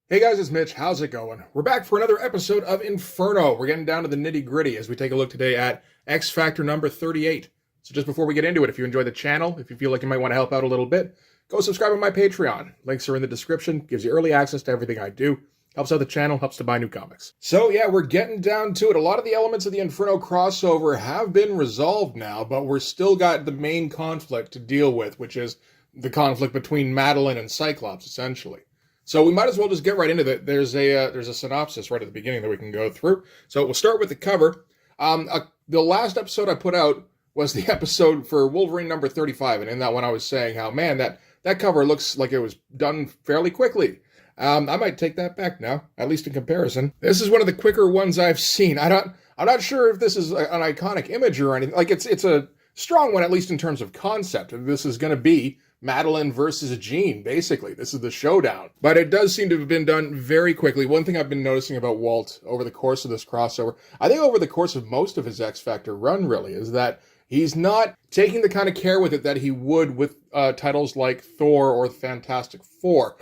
Hey guys, it's Mitch. How's it going? We're back for another episode of Inferno. We're getting down to the nitty gritty as we take a look today at X Factor number 38. So just before we get into it, if you enjoy the channel, if you feel like you might want to help out a little bit, go subscribe on my Patreon. Links are in the description. Gives you early access to everything I do. Helps out the channel, helps to buy new comics. So yeah, we're getting down to it. A lot of the elements of the Inferno crossover have been resolved now, but we're still got the main conflict to deal with, which is the conflict between Madeline and Cyclops, essentially. So we might as well just get right into it. There's a synopsis right at the beginning that we can go through. So we'll start with the cover. The last episode I put out was the episode for Wolverine number 35, and in that one I was saying how, man, that cover looks like it was done fairly quickly. I might take that back now, at least in comparison. This is one of the quicker ones I've seen. I'm not sure if this is an iconic image or anything. Like it's a strong one, at least in terms of concept. This is going to be Madeline versus Jean, basically. This is the showdown. But it does seem to have been done very quickly. One thing I've been noticing about Walt over the course of this crossover, I think over the course of most of his X Factor run, really, is that he's not taking the kind of care with it that he would with titles like Thor or the Fantastic Four.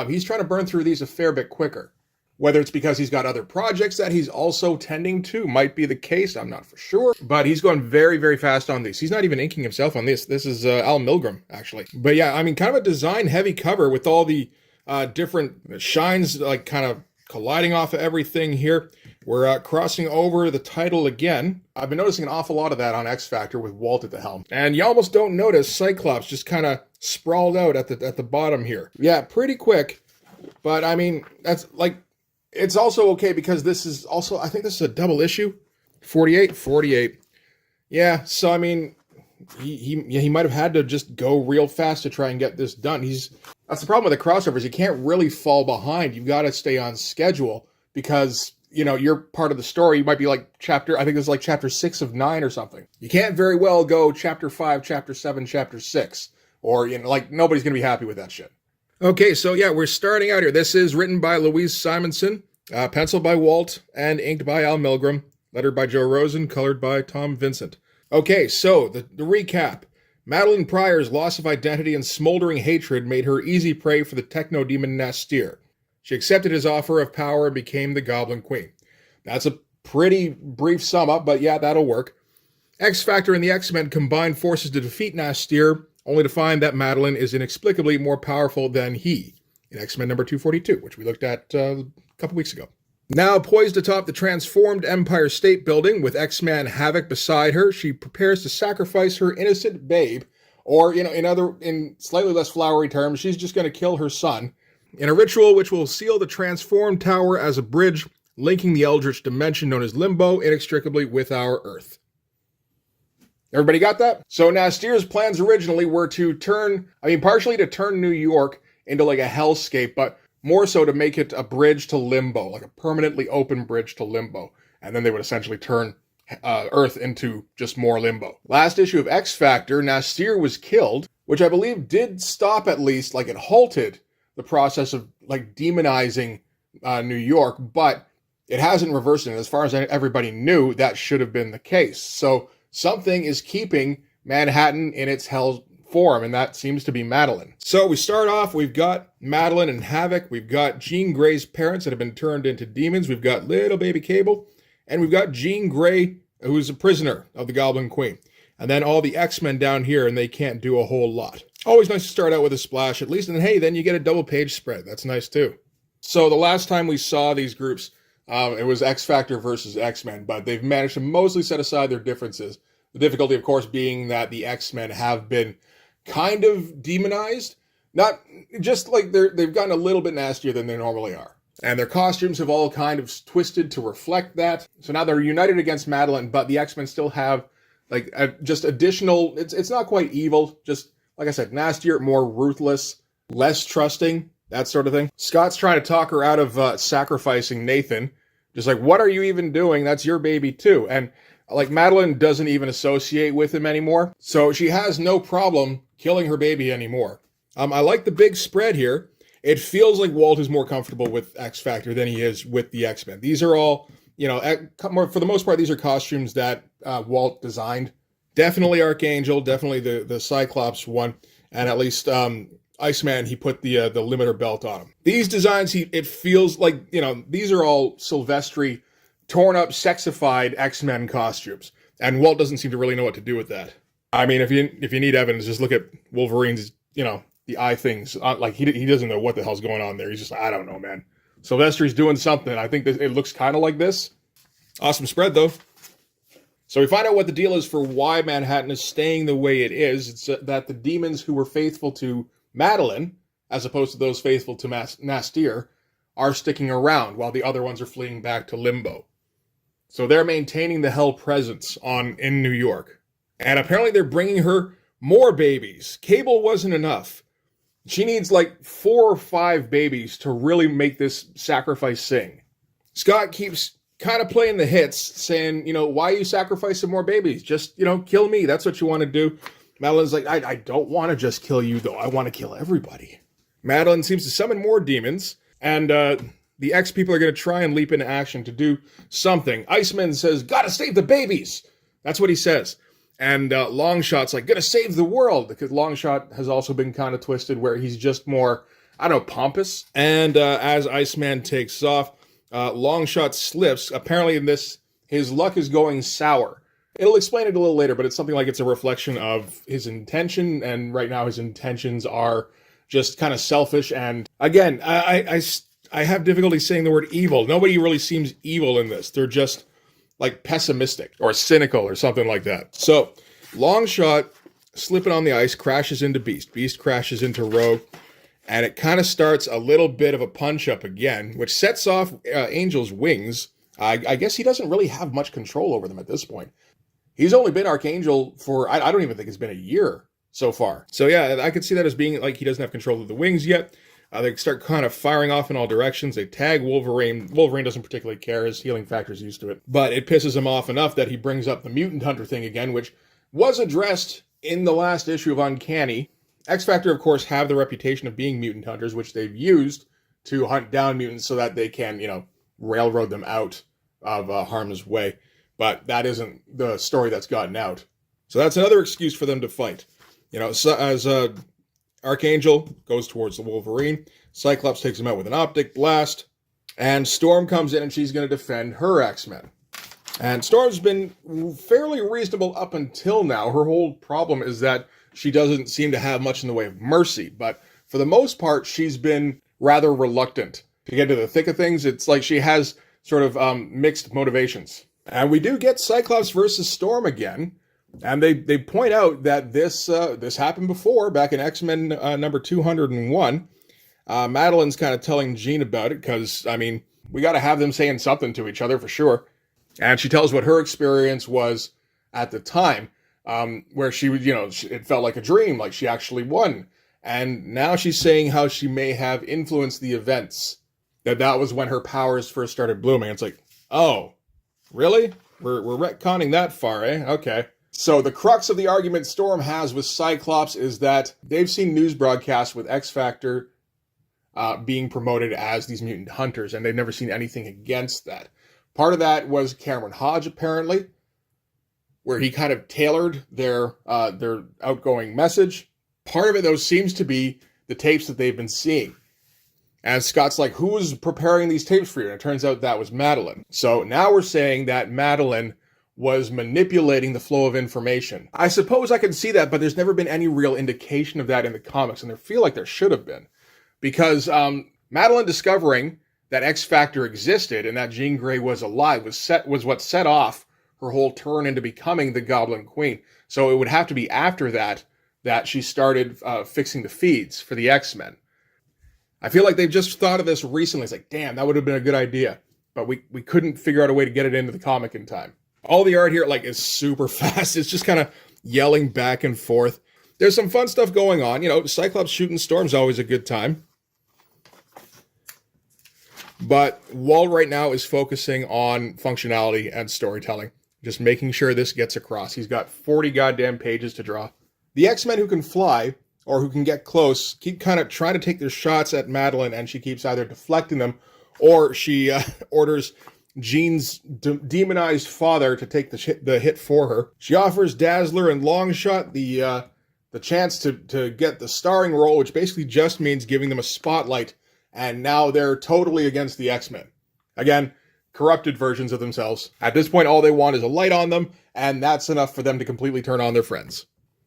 He's trying to burn through these a fair bit quicker. Whether it's because he's got other projects that he's also tending to, might be the case, I'm not for sure. But he's going very, very fast on these. He's not even inking himself on this. This is Al Milgrom, actually. But yeah, I mean, kind of a design-heavy cover with all the different shines, like, kind of colliding off of everything here. We're crossing over the title again. I've been noticing an awful lot of that on X Factor with Walt at the helm. And you almost don't notice Cyclops just kind of sprawled out at the bottom here. Yeah, pretty quick. But, I mean, that's, like, it's also okay because this is also, I think this is a double issue. 48. Yeah, so I mean, he might have had to just go real fast to try and get this done. That's the problem with the crossovers. You can't really fall behind. You've got to stay on schedule because, you know, you're part of the story. You might be like I think this is like chapter 6 of 9 or something. You can't very well go chapter 5, chapter 7, chapter 6. Or, you know, like nobody's going to be happy with that shit. Okay, so yeah, we're starting out here. This is written by Louise Simonson, penciled by Walt, and inked by Al Milgrom, lettered by Joe Rosen, colored by Tom Vincent. Okay, so the recap. Madeline Pryor's loss of identity and smoldering hatred made her easy prey for the techno-demon Nastir. She accepted his offer of power and became the Goblin Queen. That's a pretty brief sum up, but yeah, that'll work. X-Factor and the X-Men combine forces to defeat Nastir, only to find that Madeline is inexplicably more powerful than he, in X-Men number 242, which we looked at a couple weeks ago. Now poised atop the transformed Empire State Building with X-Man Havoc beside her, she prepares to sacrifice her innocent babe, or, you know, in slightly less flowery terms, she's just going to kill her son, in a ritual which will seal the transformed tower as a bridge linking the Eldritch dimension known as Limbo inextricably with our Earth. Everybody got that? So Nastir's plans originally were partially to turn New York into like a hellscape, but more so to make it a bridge to Limbo, like a permanently open bridge to Limbo. And then they would essentially turn Earth into just more Limbo. Last issue of X Factor, Nastir was killed, which I believe did stop at least, like it halted the process of like demonizing New York, but it hasn't reversed it. And as far as everybody knew, that should have been the case. So something is keeping Manhattan in its hell form, and that seems to be Madeline. So we start off, we've got Madeline and Havoc, we've got Jean Grey's parents that have been turned into demons, we've got little baby Cable, and we've got Jean Grey, who's a prisoner of the Goblin Queen. And then all the X-Men down here, and they can't do a whole lot. Always nice to start out with a splash, at least, and hey, then you get a double page spread. That's nice too. So the last time we saw these groups, it was X-Factor versus X-Men, but they've managed to mostly set aside their differences. The difficulty, of course, being that the X-Men have been kind of demonized. Not just like they've gotten a little bit nastier than they normally are. And their costumes have all kind of twisted to reflect that. So now they're united against Madeline, but the X-Men still have like just additional, it's not quite evil, just like I said, nastier, more ruthless, less trusting, that sort of thing. Scott's trying to talk her out of sacrificing Nathan. Just like, what are you even doing? That's your baby too. And like Madeline doesn't even associate with him anymore. So she has no problem killing her baby anymore. I like the big spread here. It feels like Walt is more comfortable with X Factor than he is with the X-Men. These are all, you know, for the most part, these are costumes that Walt designed. Definitely Archangel, definitely the Cyclops one, and at least Iceman, he put the limiter belt on him. These designs, it feels like, you know, these are all Silvestri, torn up, sexified X-Men costumes. And Walt doesn't seem to really know what to do with that. I mean, if you need evidence, just look at Wolverine's, you know, the eye things. Like, he doesn't know what the hell's going on there. He's just, I don't know, man. Silvestri's doing something. I think it looks kind of like this. Awesome spread, though. So we find out what the deal is for why Manhattan is staying the way it is. It's that the demons who were faithful to Madeline, as opposed to those faithful to Nastir, are sticking around while the other ones are fleeing back to Limbo. So they're maintaining the Hell presence in New York. And apparently they're bringing her more babies. Cable wasn't enough. She needs like 4 or 5 babies to really make this sacrifice sing. Scott keeps kind of playing the hits, saying, you know, why are you sacrificing more babies? Just, you know, kill me. That's what you want to do. Madeline's like, I don't want to just kill you, though. I want to kill everybody. Madeline seems to summon more demons, and the X people are going to try and leap into action to do something. Iceman says, gotta save the babies. That's what he says. And Longshot's like, gonna save the world, because Longshot has also been kind of twisted where he's just more, I don't know, pompous. And as Iceman takes off, Longshot slips. Apparently in this, his luck is going sour. It'll explain it a little later, but it's something like it's a reflection of his intention, and right now his intentions are just kind of selfish. And again, I have difficulty saying the word evil. Nobody really seems evil in this. They're just like pessimistic or cynical or something like that. So Longshot, slipping on the ice, crashes into Beast. Beast crashes into Rogue, and it kind of starts a little bit of a punch-up again, which sets off Angel's wings. I guess he doesn't really have much control over them at this point. He's only been Archangel for, I don't even think it's been a year so far. So yeah, I could see that as being like he doesn't have control of the wings yet. They start kind of firing off in all directions. They tag Wolverine. Wolverine doesn't particularly care. His healing factor's used to it. But it pisses him off enough that he brings up the Mutant Hunter thing again, which was addressed in the last issue of Uncanny. X-Factor, of course, have the reputation of being mutant hunters, which they've used to hunt down mutants so that they can, you know, railroad them out of harm's way. But that isn't the story that's gotten out. So that's another excuse for them to fight. You know, so as Archangel goes towards the Wolverine, Cyclops takes him out with an optic blast, and Storm comes in and she's going to defend her X-Men. And Storm's been fairly reasonable up until now. Her whole problem is that she doesn't seem to have much in the way of mercy, but for the most part, she's been rather reluctant to get to the thick of things. It's like she has sort of mixed motivations. And we do get Cyclops versus Storm again, and they point out that this happened before, back in X-Men number 201. Madeline's kind of telling Jean about it, because, I mean, we got to have them saying something to each other for sure. And she tells what her experience was at the time, where she would, you know, it felt like a dream, like she actually won. And now she's saying how she may have influenced the events, that was when her powers first started blooming. It's like, oh, really? We're retconning that far, eh? Okay. So the crux of the argument Storm has with Cyclops is that they've seen news broadcasts with X-Factor being promoted as these mutant hunters, and they've never seen anything against that. Part of that was Cameron Hodge, apparently, where he kind of tailored their outgoing message. Part of it, though, seems to be the tapes that they've been seeing. And Scott's like, who was preparing these tapes for you? And it turns out that was Madeline. So now we're saying that Madeline was manipulating the flow of information. I suppose I can see that, but there's never been any real indication of that in the comics, and I feel like there should have been. Because Madeline discovering that X-Factor existed and that Jean Grey was alive was what set off her whole turn into becoming the Goblin Queen. So it would have to be after that she started fixing the feeds for the X-Men. I feel like they've just thought of this recently. It's like, damn, that would have been a good idea. But we couldn't figure out a way to get it into the comic in time. All the art here, like, is super fast. It's just kind of yelling back and forth. There's some fun stuff going on. You know, Cyclops shooting Storm's always a good time. But Walt right now is focusing on functionality and storytelling. Just making sure this gets across. He's got 40 goddamn pages to draw. The X-Men who can fly, or who can get close, keep kind of trying to take their shots at Madeline, and she keeps either deflecting them, or she orders Jean's demonized father to take the hit for her. She offers Dazzler and Longshot the the chance to get the starring role, which basically just means giving them a spotlight, and now they're totally against the X-Men. Again, corrupted versions of themselves. At this point, all they want is a light on them, and that's enough for them to completely turn on their friends.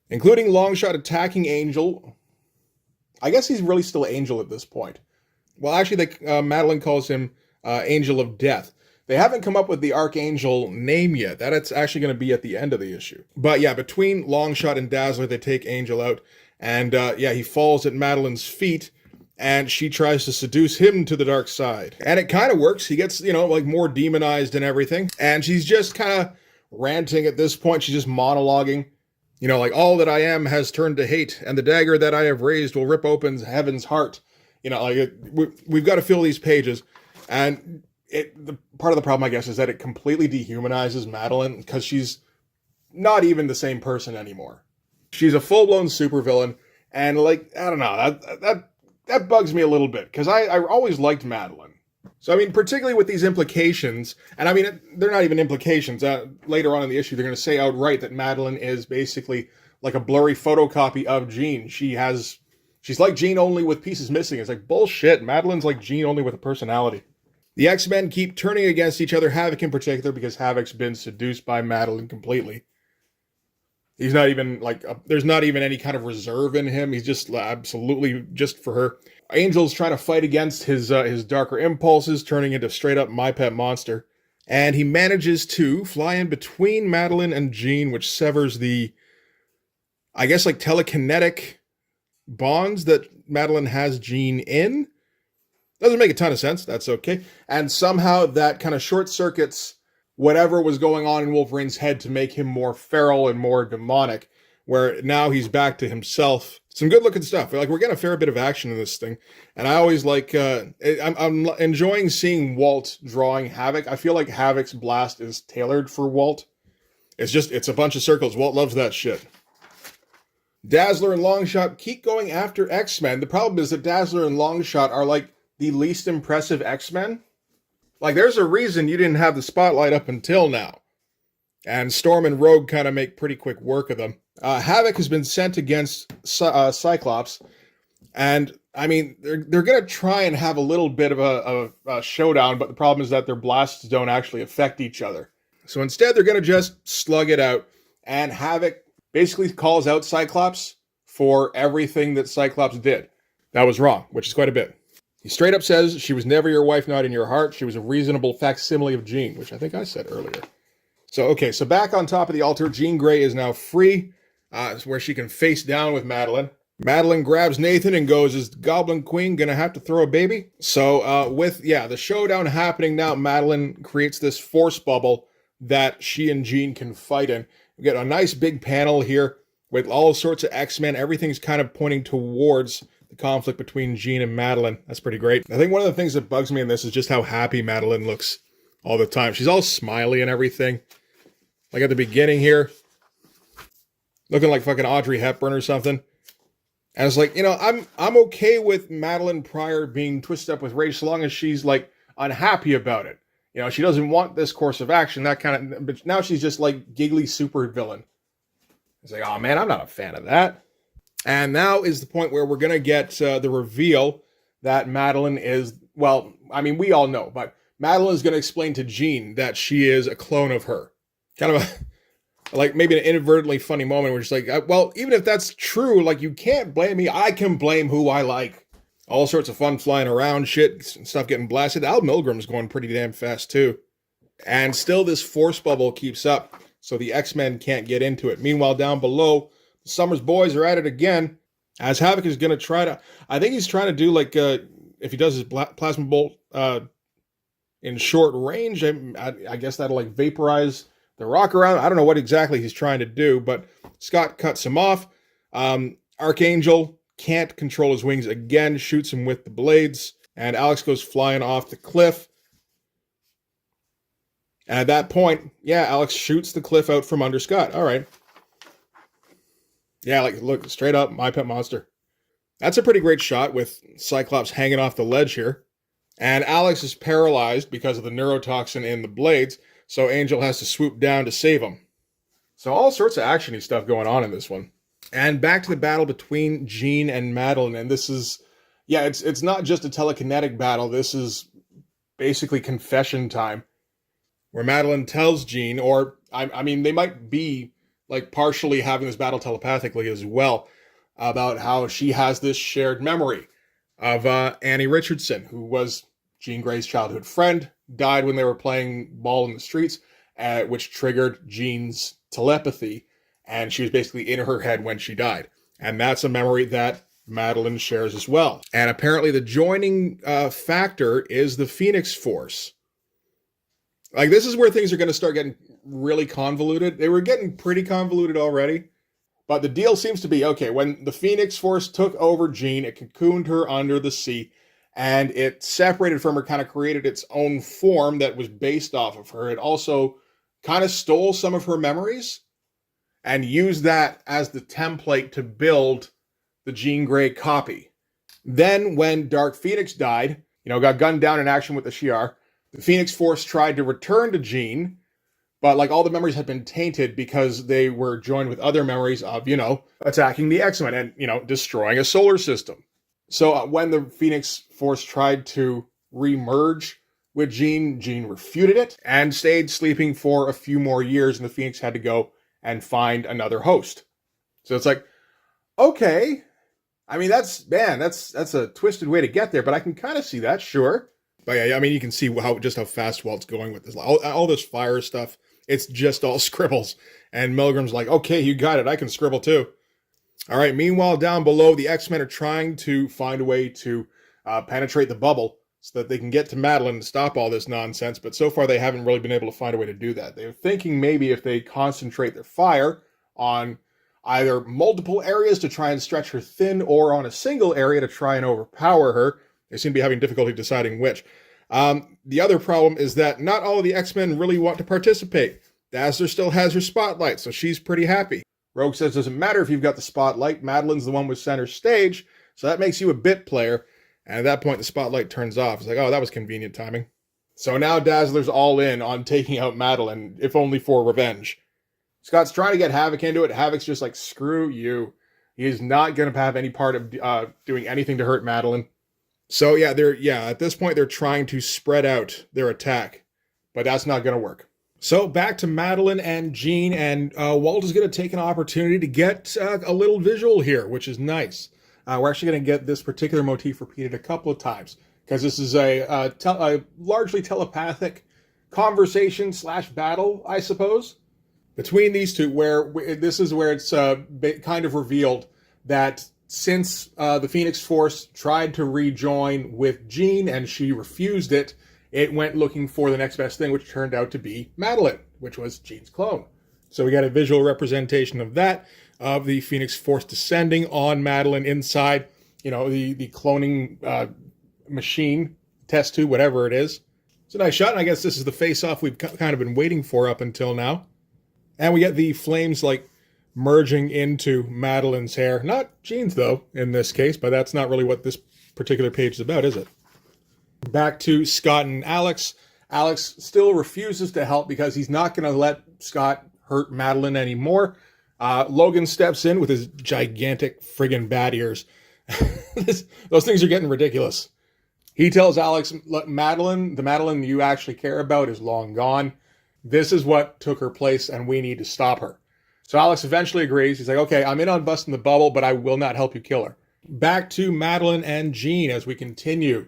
Including Longshot attacking Angel. I guess he's really still Angel at this point. Well, actually, Madeline calls him Angel of Death. They haven't come up with the Archangel name yet. That's actually going to be at the end of the issue. But yeah, between Longshot and Dazzler, they take Angel out. And yeah, he falls at Madeline's feet, and she tries to seduce him to the dark side. And it kind of works. He gets, like more demonized and everything. And she's just kind of ranting at this point. She's just monologuing. Like, all that I am has turned to hate, and the dagger that I have raised will rip open heaven's heart. We've got to fill these pages. And the part of the problem, I guess, is that it completely dehumanizes Madeline, because she's not even the same person anymore. She's a full-blown supervillain, and I don't know, that bugs me a little bit, because I always liked Madeline. So, particularly with these implications, and they're not even implications. Later on in the issue, they're going to say outright that Madeline is basically like a blurry photocopy of Jean. She's like Jean, only with pieces missing. It's like, bullshit. Madeline's like Jean, only with a personality. The X-Men keep turning against each other, Havoc in particular, because Havoc's been seduced by Madeline completely. He's not even, there's not even any kind of reserve in him. He's just absolutely just for her. Angel's trying to fight against his darker impulses, turning into straight up My Pet Monster. And he manages to fly in between Madeline and Jean, which severs the, I guess, telekinetic bonds that Madeline has Jean in. Doesn't make a ton of sense. That's okay. And somehow that kind of short circuits whatever was going on in Wolverine's head to make him more feral and more demonic, where now he's back to himself. Some good looking stuff. We're getting a fair bit of action in this thing. And I always I'm enjoying seeing Walt drawing Havoc. I feel like Havoc's blast is tailored for Walt. It's a bunch of circles. Walt loves that shit. Dazzler and Longshot keep going after X-Men. The problem is that Dazzler and Longshot are the least impressive X-Men. There's a reason you didn't have the spotlight up until now. And Storm and Rogue kind of make pretty quick work of them. Havoc has been sent against Cyclops. And, they're going to try and have a little bit of a showdown, but the problem is that their blasts don't actually affect each other. So instead, they're going to just slug it out. And Havoc basically calls out Cyclops for everything that Cyclops did. That was wrong, which is quite a bit. He straight up says, she was never your wife, not in your heart. She was a reasonable facsimile of Jean, which I think I said earlier. So back on top of the altar, Jean Grey is now free, where she can face down with Madeline. Madeline grabs Nathan and goes, is Goblin Queen gonna have to throw a baby? So with the showdown happening now, Madeline creates this force bubble that she and Jean can fight in. We get a nice big panel here with all sorts of X-Men. Everything's kind of pointing towards the conflict between Jean and Madeline. That's pretty great. I think one of the things that bugs me in this is just how happy Madeline looks all the time. She's all smiley and everything. At the beginning here, looking like fucking Audrey Hepburn or something. And it's I'm okay with Madeline Pryor being twisted up with rage so long as she's unhappy about it. She doesn't want this course of action, that kind of, but now she's just giggly super villain. It's oh man, I'm not a fan of that. And now is the point where we're going to get the reveal that Madeline is, we all know, but Madeline is going to explain to Jean that she is a clone of her. Kind of maybe an inadvertently funny moment where she's even if that's true, you can't blame me. I can blame who I like. All sorts of fun flying around, shit, stuff getting blasted. Al Milgram's going pretty damn fast too. And still this force bubble keeps up, so the X-Men can't get into it. Meanwhile, down below, the Summers boys are at it again, as Havoc is going to try to, I think he's trying to do if he does his plasma bolt in short range, I guess that'll vaporize the rock around. I don't know what exactly he's trying to do, but Scott cuts him off. Archangel can't control his wings again, shoots him with the blades, and Alex goes flying off the cliff. And at that point, Alex shoots the cliff out from under Scott. All right. Yeah, look, straight up, My Pet Monster. That's a pretty great shot with Cyclops hanging off the ledge here. And Alex is paralyzed because of the neurotoxin in the blades, so Angel has to swoop down to save him. So all sorts of actiony stuff going on in this one. And back to the battle between Jean and Madeline. And this is, yeah, it's not just a telekinetic battle. This is basically confession time, where Madeline tells Jean, or I mean, they might be like partially having this battle telepathically as well, about how she has this shared memory of Annie Richardson, who was Jean Grey's childhood friend, died when they were playing ball in the streets, which triggered Jean's telepathy, and she was basically in her head when she died. And that's a memory that Madeline shares as well. And apparently the joining factor is the Phoenix Force. Like, this is where things are going to start getting really convoluted. They were getting pretty convoluted already. But the deal seems to be, okay, when the Phoenix Force took over Jean, it cocooned her under the sea, and it separated from her, kind of created its own form that was based off of her. It also kind of stole some of her memories and used that as the template to build the Jean Grey copy. Then when Dark Phoenix died, got gunned down in action with the Shi'ar, the Phoenix Force tried to return to Jean, but like all the memories had been tainted because they were joined with other memories of, attacking the X-Men and, destroying a solar system. So when the Phoenix Force tried to re-merge with Jean, Jean refuted it and stayed sleeping for a few more years, and the Phoenix had to go and find another host. So it's like, okay, I mean, that's a twisted way to get there, but I can kind of see that, sure. But yeah, I mean, you can see how fast Walt's going with this. All this fire stuff, it's just all scribbles. And Milgram's like, okay, you got it. I can scribble too. All right, meanwhile, down below, the X-Men are trying to find a way to penetrate the bubble so that they can get to Madeline and stop all this nonsense. But so far, they haven't really been able to find a way to do that. They're thinking maybe if they concentrate their fire on either multiple areas to try and stretch her thin, or on a single area to try and overpower her. They seem to be having difficulty deciding which. The other problem is that not all of the X-Men really want to participate. Dazzler still has her spotlight, so she's pretty happy. Rogue says it doesn't matter if you've got the spotlight. Madeline's the one with center stage, so that makes you a bit player. And at that point, the spotlight turns off. It's like, oh, that was convenient timing. So now Dazzler's all in on taking out Madeline, if only for revenge. Scott's trying to get Havoc into it. Havoc's just like, screw you. He is not going to have any part of doing anything to hurt Madeline. So yeah, at this point, they're trying to spread out their attack, but that's not going to work. So back to Madeline and Jean, and Walt is going to take an opportunity to get a little visual here, which is nice. We're actually going to get this particular motif repeated a couple of times, because this is a largely telepathic conversation / battle, I suppose, between these two, where this is where it's kind of revealed that since the Phoenix Force tried to rejoin with Jean and she refused it, it went looking for the next best thing, which turned out to be Madeline, which was Jean's clone. So we got a visual representation of that, of the Phoenix Force descending on Madeline inside, the cloning machine, test tube, whatever it is. It's a nice shot, and I guess this is the face-off we've kind of been waiting for up until now. And we get the flames, merging into Madeline's hair. Not Jean's, though, in this case, but that's not really what this particular page is about, is it? Back to Scott and Alex. Alex still refuses to help because he's not going to let Scott hurt Madeline anymore. Logan steps in with his gigantic friggin' bat ears. Those things are getting ridiculous. He tells Alex, look, the Madeline you actually care about is long gone. This is what took her place, and we need to stop her. So Alex eventually agrees. He's like, okay, I'm in on busting the bubble, but I will not help you kill her. Back to Madeline and Jean as we continue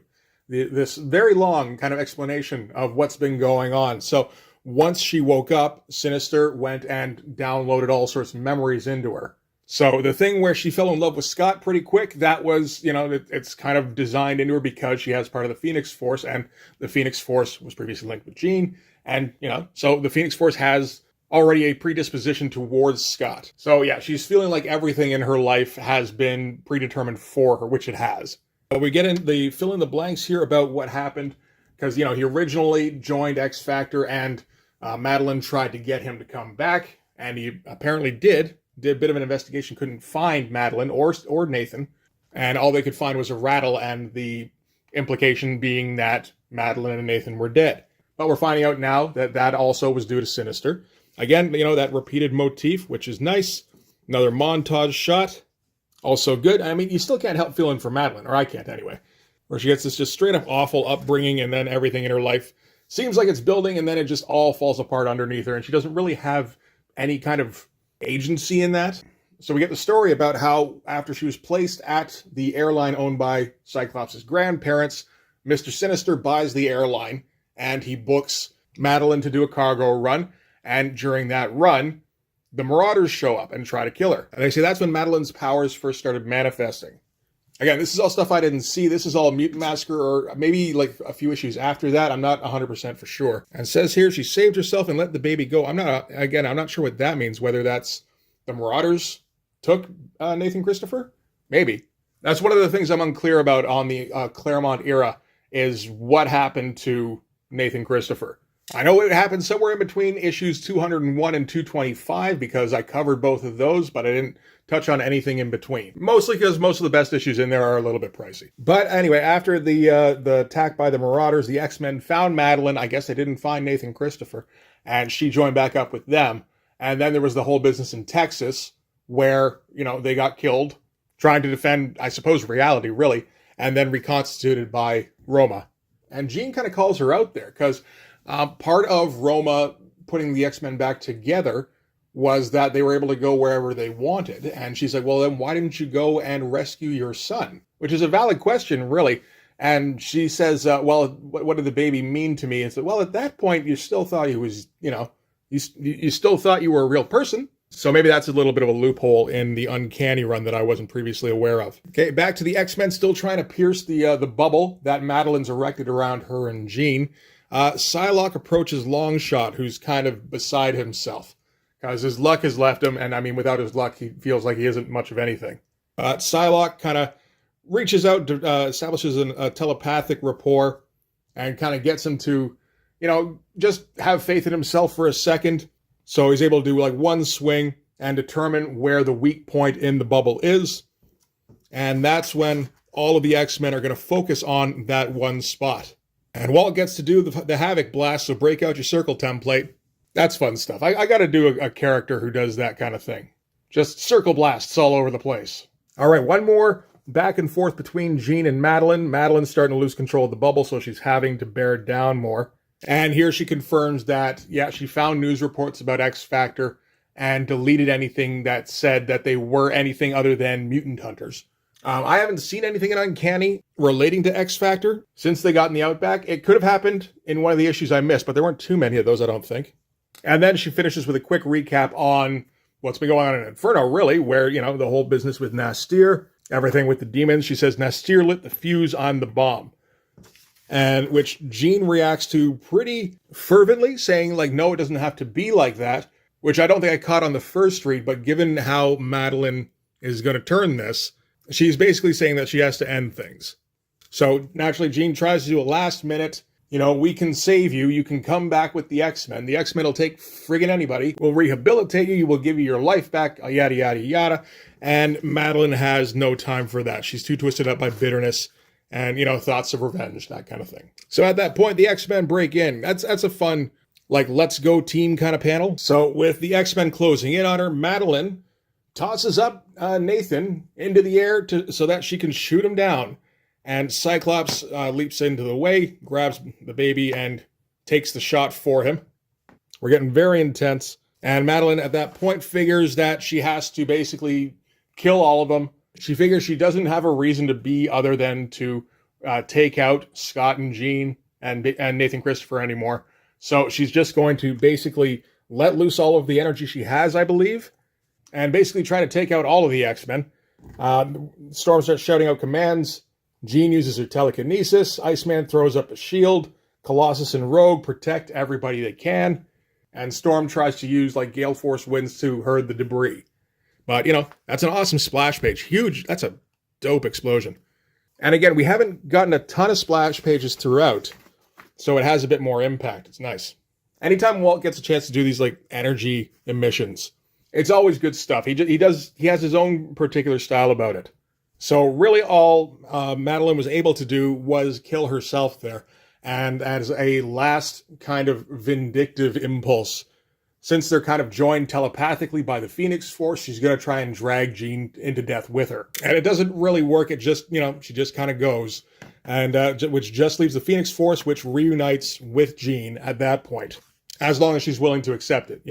this very long kind of explanation of what's been going on. So once she woke up, Sinister went and downloaded all sorts of memories into her. So the thing where she fell in love with Scott pretty quick, that was, it's kind of designed into her because she has part of the Phoenix Force, and the Phoenix Force was previously linked with Jean. And, so the Phoenix Force has already a predisposition towards Scott. So yeah, she's feeling like everything in her life has been predetermined for her, which it has. But we get in the fill in the blanks here about what happened, because, he originally joined X Factor, and Madeline tried to get him to come back, and he apparently did a bit of an investigation, couldn't find Madeline or Nathan, and all they could find was a rattle, and the implication being that Madeline and Nathan were dead. But we're finding out now that also was due to Sinister. Again, that repeated motif, which is nice. Another montage shot. Also good. I mean, you still can't help feeling for Madeline, or I can't anyway, where she gets this just straight up awful upbringing, and then everything in her life seems like it's building, and then it just all falls apart underneath her, and she doesn't really have any kind of agency in that. So we get the story about how after she was placed at the airline owned by Cyclops' grandparents, Mr. Sinister buys the airline, and he books Madeline to do a cargo run, and during that run, the Marauders show up and try to kill her. And they say that's when Madeline's powers first started manifesting. Again, this is all stuff I didn't see. This is all Mutant Massacre, or maybe like a few issues after that. I'm not 100% for sure. And it says here she saved herself and let the baby go. I'm not sure what that means, whether that's the Marauders took Nathan Christopher? Maybe. That's one of the things I'm unclear about on the Claremont era, is what happened to Nathan Christopher. I know it happened somewhere in between issues 201 and 225 because I covered both of those, but I didn't touch on anything in between. Mostly because most of the best issues in there are a little bit pricey. But anyway, after the attack by the Marauders, the X-Men found Madeline. I guess they didn't find Nathan Christopher, and she joined back up with them. And then there was the whole business in Texas where, they got killed trying to defend, I suppose, reality, really, and then reconstituted by Roma. And Jean kind of calls her out there because part of Roma putting the X-Men back together was that they were able to go wherever they wanted. And she's like, well, then why didn't you go and rescue your son? Which is a valid question, really. And she says, well, what did the baby mean to me? And said, well, at that point, you still thought he was, you still thought you were a real person. So maybe that's a little bit of a loophole in the Uncanny run that I wasn't previously aware of. Okay, back to the X-Men still trying to pierce the bubble that Madeline's erected around her and Jean. Psylocke approaches Longshot, who's kind of beside himself, because his luck has left him, and I mean, without his luck, he feels like he isn't much of anything. Psylocke kind of reaches out, establishes a telepathic rapport, and kind of gets him to, just have faith in himself for a second. So he's able to do like one swing and determine where the weak point in the bubble is. And that's when all of the X-Men are going to focus on that one spot. And Walt gets to do the Havoc Blast, so break out your circle template. That's fun stuff. I got to do a character who does that kind of thing. Just circle blasts all over the place. All right, one more back and forth between Jean and Madeline. Madeline's starting to lose control of the bubble, so she's having to bear down more. And here she confirms that, yeah, she found news reports about X Factor and deleted anything that said that they were anything other than mutant hunters. I haven't seen anything in Uncanny relating to X Factor since they got in the Outback. It could have happened in one of the issues I missed, but there weren't too many of those, I don't think. And then she finishes with a quick recap on what's been going on in Inferno, really, where, the whole business with Nastir, everything with the demons. She says Nastir lit the fuse on the bomb. And which Jean reacts to pretty fervently, saying, no, it doesn't have to be like that, which I don't think I caught on the first read, but given how Madeline is going to turn this, she's basically saying that she has to end things. So naturally, Jean tries to do a last minute, we can save you. You can come back with the X-Men. The X-Men will take friggin' anybody. We'll rehabilitate you. You will give you your life back, yada, yada, yada. And Madeline has no time for that. She's too twisted up by bitterness and, thoughts of revenge, that kind of thing. So at that point, the X-Men break in. That's a fun, let's go team kind of panel. So with the X-Men closing in on her, Madeline tosses up Nathan into the air so that she can shoot him down. And Cyclops leaps into the way, grabs the baby, and takes the shot for him. We're getting very intense. And Madeline, at that point, figures that she has to basically kill all of them. She figures she doesn't have a reason to be other than to take out Scott and Jean and Nathan Christopher anymore. So she's just going to basically let loose all of the energy she has, I believe, and basically try to take out all of the X-Men. Storm starts shouting out commands. Jean uses her telekinesis. Iceman throws up a shield. Colossus and Rogue protect everybody they can. And Storm tries to use gale force winds to herd the debris. But, that's an awesome splash page. Huge. That's a dope explosion. And again, we haven't gotten a ton of splash pages throughout, so it has a bit more impact. It's nice. Anytime Walt gets a chance to do these, energy emissions, it's always good stuff. He has his own particular style about it. So really all Madeline was able to do was kill herself there. And as a last kind of vindictive impulse, since they're kind of joined telepathically by the Phoenix Force, she's going to try and drag Jean into death with her. And it doesn't really work. It just, she just kind of goes, and which just leaves the Phoenix Force, which reunites with Jean at that point, as long as she's willing to accept it,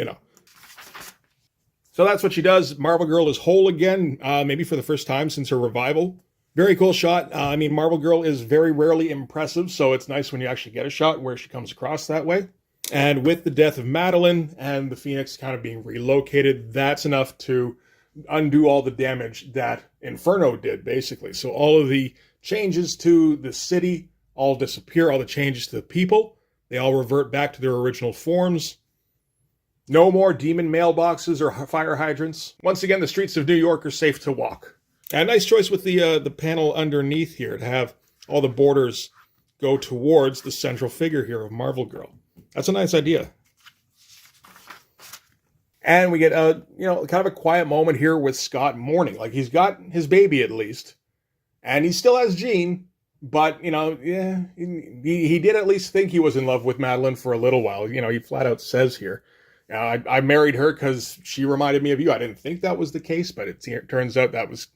So that's what she does. Marvel Girl is whole again, maybe for the first time since her revival. Very cool shot. Marvel Girl is very rarely impressive, so it's nice when you actually get a shot where she comes across that way. And with the death of Madeline and the Phoenix kind of being relocated, that's enough to undo all the damage that Inferno did, basically. So all of the changes to the city all disappear, all the changes to the people, they all revert back to their original forms. No more demon mailboxes or fire hydrants. Once again, the streets of New York are safe to walk. And a nice choice with the panel underneath here to have all the borders go towards the central figure here of Marvel Girl. That's a nice idea. And we get kind of a quiet moment here with Scott mourning. Like, he's got his baby at least, and he still has Jean, but he did at least think he was in love with Madeline for a little while. He flat out says here, I married her because she reminded me of you. I didn't think that was the case, but it turns out that was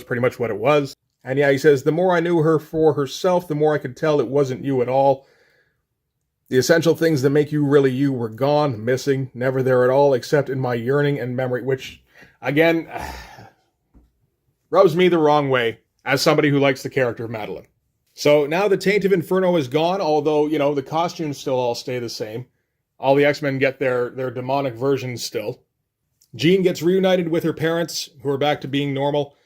pretty much what it was. And he says, the more I knew her for herself, the more I could tell it wasn't you at all. The essential things that make you really you were gone, missing, never there at all, except in my yearning and memory, which, again, rubs me the wrong way as somebody who likes the character of Madeline. So now the taint of Inferno is gone, although, the costumes still all stay the same. All the X-Men get their demonic versions still. Jean gets reunited with her parents, who are back to being normal.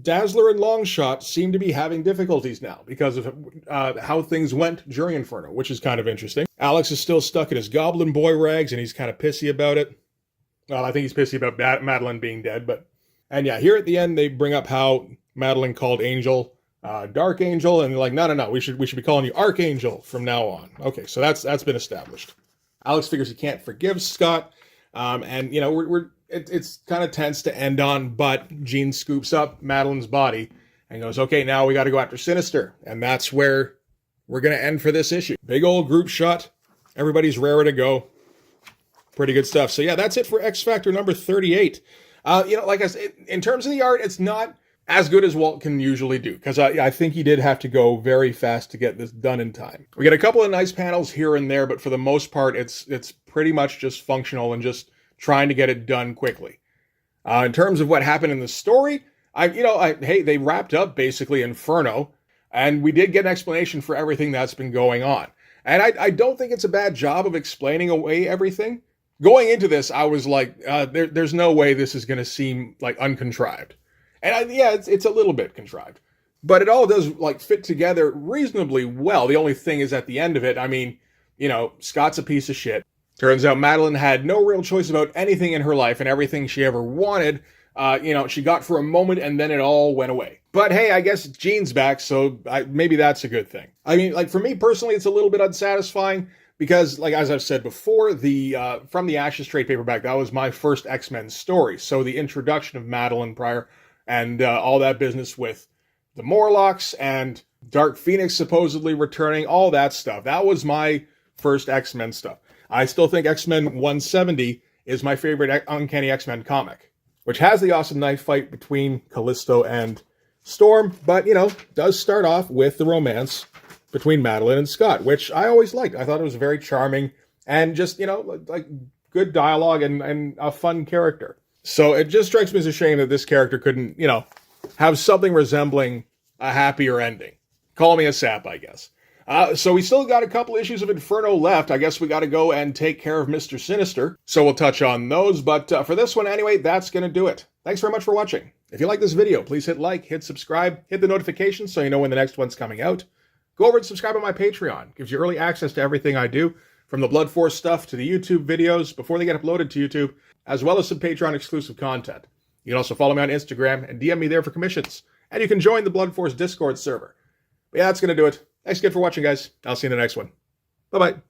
Dazzler and Longshot seem to be having difficulties now because of how things went during Inferno, which is kind of interesting. Alex is still stuck in his Goblin Boy rags, and he's kind of pissy about it. Well, I think he's pissy about Madeline being dead, but... And here at the end, they bring up how Madeline called Angel Dark Angel, and they're like, no, we should be calling you Archangel from now on. Okay, so that's been established. Alex figures he can't forgive Scott, and it's kind of tense to end on, but Jean scoops up Madeline's body and goes, okay, now we got to go after Sinister. And that's where we're going to end for this issue. Big old group shot. Everybody's raring to go. Pretty good stuff. So that's it for X Factor number 38. Like I said, in terms of the art, it's not as good as Walt can usually do, because I think he did have to go very fast to get this done in time. We get a couple of nice panels here and there, but for the most part, it's pretty much just functional and just trying to get it done quickly. In terms of what happened in the story, they wrapped up basically Inferno, and we did get an explanation for everything that's been going on. And I don't think it's a bad job of explaining away everything. Going into this, I was like, there's no way this is going to seem like uncontrived. And it's a little bit contrived, but it all does fit together reasonably well. The only thing is at the end of it, Scott's a piece of shit. Turns out Madeline had no real choice about anything in her life, and everything she ever wanted, she got for a moment, and then it all went away. But hey, I guess Jean's back, so maybe that's a good thing. For me personally, it's a little bit unsatisfying, because, as I've said before, the From the Ashes trade paperback, that was my first X-Men story. So the introduction of Madeline prior, and all that business with the Morlocks, and Dark Phoenix supposedly returning, all that stuff. That was my first X-Men stuff. I still think X-Men 170 is my favorite Uncanny X-Men comic, which has the awesome knife fight between Callisto and Storm, but, does start off with the romance between Madeline and Scott, which I always liked. I thought it was very charming and just, good dialogue and a fun character. So it just strikes me as a shame that this character couldn't, have something resembling a happier ending. Call me a sap, I guess. So we still got a couple issues of Inferno left. I guess we got to go and take care of Mr. Sinister. So we'll touch on those. But for this one anyway, that's going to do it. Thanks very much for watching. If you like this video, please hit like, hit subscribe, hit the notifications so you know when the next one's coming out. Go over and subscribe on my Patreon. Gives you early access to everything I do, from the Blood Force stuff to the YouTube videos before they get uploaded to YouTube, as well as some Patreon exclusive content. You can also follow me on Instagram and DM me there for commissions. And you can join the Blood Force Discord server. But that's going to do it. Thanks again for watching, guys. I'll see you in the next one. Bye-bye.